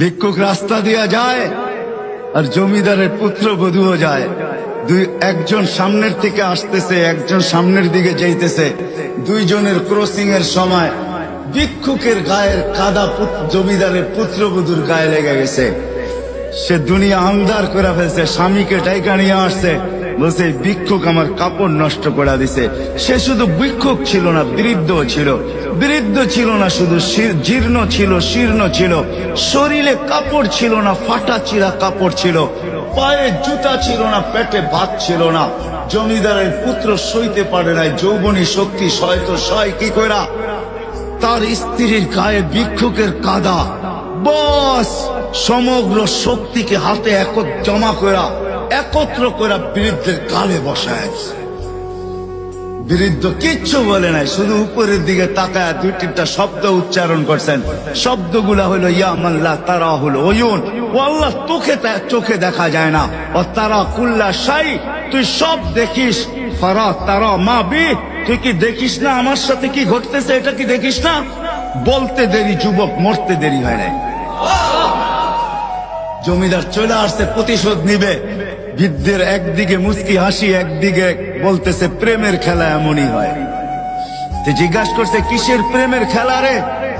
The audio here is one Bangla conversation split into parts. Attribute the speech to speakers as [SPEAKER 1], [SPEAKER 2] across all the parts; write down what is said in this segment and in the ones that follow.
[SPEAKER 1] ভিক্ষুক রাস্তা দিয়া যায় আর জমিদারের পুত্রবধূও যায়। একজন সামনের থেকে আসতেছে, একজন সামনের দিকে যাইতেছে। দুইজনের ক্রসিং এর সময় ভিক্ষুকের গায়ের কাদা জমিদারের পুত্রবধূর গায়ে লেগে গেছে। সে দুনিয়া আন্ধার করে ফেলছে, স্বামীকে ডাইকা নিয়ে আসছে, বলছে ভিক্ষুক আমার কাপড় নষ্ট করে দিছে। সে শুধু ভিক্ষুক ছিল না, বৃদ্ধ ছিল। বৃদ্ধ ছিল না শুধু, জীর্ণ ছিল, শীর্ণ ছিল। শরীরে কাপড় ছিল না, ফাটা চিরা কাপড় ছিল। পায়ে জুতা ছিল না, পেটে ভাত ছিল না। জমিদারের পুত্র সইতে পারে নাই, যৌবনী শক্তি সয়তো সয় কি কইরা তার স্ত্রীর গায়ে ভিক্ষুকের কাদা। বস সমগ্র শক্তিকে হাতে একত্র করা বৃদ্ধের গালে বসায়। বৃদ্ধ কিচ্ছু বলে নাই, শুধু উপরের দিকে তাকায় দুই তিনটা শব্দ উচ্চারণ করছেন। শব্দগুলা হলো ইয়া মাল্লা তারা হলো ওয়ুন, ও আল্লাহ চোখে দেখা যায় না। ও তারা কুল্লা শাই, তুই সব দেখিস। ফারা তারা মা বি, তুই কি দেখিস না আমার সাথে কি ঘটতেছে? এটা কি দেখিস না? বলতে দেরি যুবক, মরতে দেরি হয় নাই। জমিদার চলে আসছে, প্রতিশোধ নিবে। বৃদ্ধের একদিকে মুস্কি হাসি, একদিকে বলতেছে প্রেমের খেলা এমনই হয়। জিজ্ঞাসা করছে কিসের প্রেমের খেলা রে?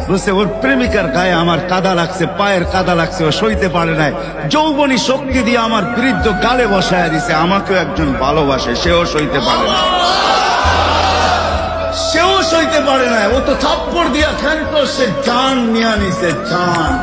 [SPEAKER 1] বলছে ওর প্রেমিকার গায়ে আমার কাদা লাগছে, পায়ের কাদা লাগছে, ও সইতে পারে নাই। যৌবনী শক্তি দিয়ে আমার বৃদ্ধ গালে বসায় দিছে। আমাকেও একজন ভালোবাসে, সেও সইতে পারে না। সেও সইতে পারে না। ও তো থাপ্পড় দিয়া খেন করছে, জান নিয়ে নিছে, জান।